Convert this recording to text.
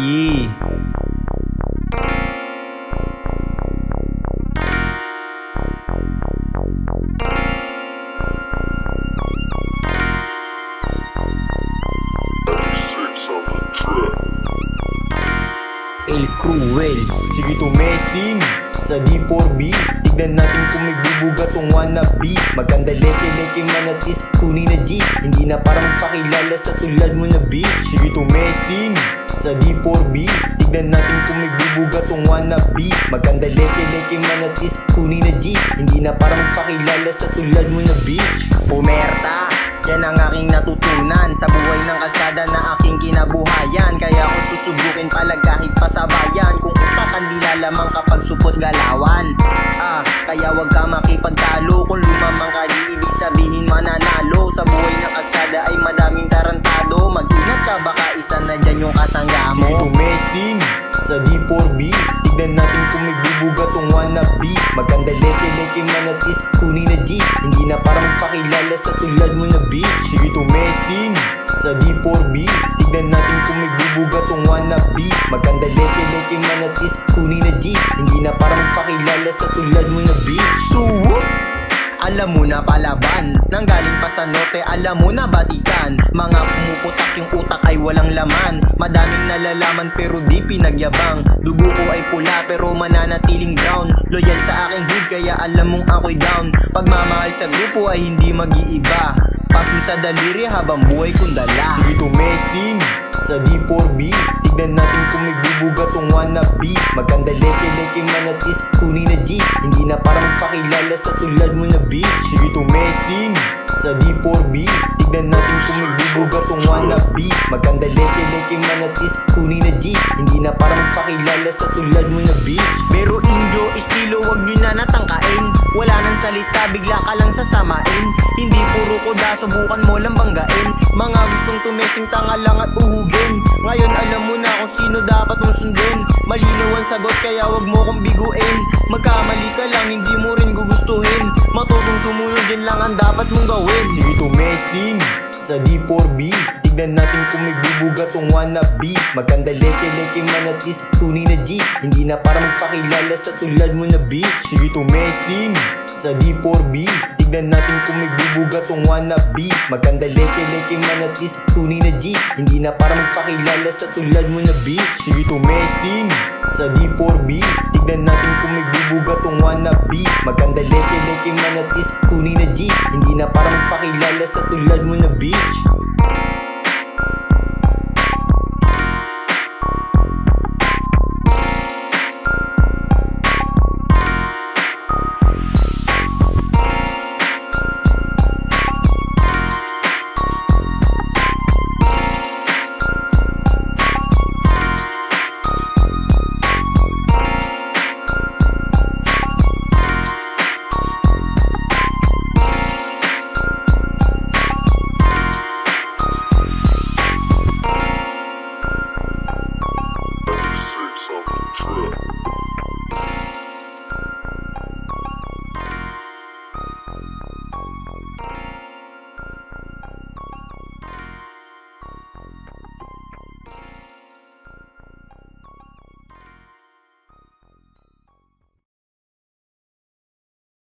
Yeah. El Cruel. Sige tumesting sa D4B. Tignan natin kung may bubuga tong wannabe. Maganda leke-leke manatis, kunin na G. Hindi na parang pakilala sa tulad mo na B. Sige tumesting sa D4B. Tignan natin kung may bubuga tong wannabe. Maganda leke-leke manatis, kunin na G. Hindi na parang pakilala sa tulad mo na B. Pumerta, yan ang aking natutunan sa buhay ng kalsada na aking kinabuhayan. Kaya kung susubukin pala kahit pasabayan, kung utak ang nilalamang kapag supot galawan. Kaya wag ka makipagtalo, kung lumamang ka di ibig sabihin mananalo. Sa buhay ng kalsada ay madaming tarantado, mag-ingat ka baka isa na dyan yung kasangga mo. Sige tumesting sa D4B. Tignan natin kung may bubuga tong wannabe. Maganda leke-leke manatis, kunin na G. Hindi na parang pakilala sa tulad mo na B. Sige tumesting sa D4B. Tignan natin kung may bubuga tong wannabe. Maganda leke-leke manatis, kunin na G. Hindi na parang pakilala sa tulad mo na B. Suwop! Alam mo na palaban, nanggaling pa sa norte, alam mo na batikan. Mga pumuputak yung utak ay walang laman. Madaming nalalaman pero di pinagyabang. Dugo ko ay pula pero mananatiling brown. Loyal sa aking hood kaya alam mong ako'y down. Pagmamahal sa grupo ay hindi mag-iiba. Paso sa daliri habang buhay kong dala. Sige tumesting sa D4B. Tignan natin kung may bubuga tong wannabe. Maganda leke-leke manatis, kunin na G. Hindi na parang pakilala sa tulad mo na B. Sige tumesting sa D4B. Tignan natin kung may bubuga tong wannabe. Maganda leke-leke manatis, kunin na G. Hindi na parang pakilala sa tulad mo na B. Pero inyo, estilo wag nyo na natangkain. Wala nang salita, bigla ka lang sasamain. Hindi puro koda, subukan mo lang banggain. Mga gustong tumesing, tanga lang at uhugin. Ngayon alam mo na kung sino dapat mong sundin. Malinaw ang sagot kaya wag mo kong biguin. Magkamali ka lang, hindi mo rin gugustuhin. Matutong sumunod, yan lang ang dapat mong gawin. Sige tumesting sa D4B. Tignan natin kung may bubuga tong wannabe. Maganda leke-leke manatis, kunin na G. Hindi na parang pakilala sa tulad mo na B. Sige tumesting sa D4B. Tignan natin kung may bubuga tong wannabe. Maganda leke-leke manatis, kunin na G. Hindi na parang pakilala sa tulad mo na B. Sige tumesting sa D4B. Tignan natin kung may bubuga tong wannabe. Maganda leke-leke manatis, kunin na G. Hindi na parang pakilala sa tulad mo na B.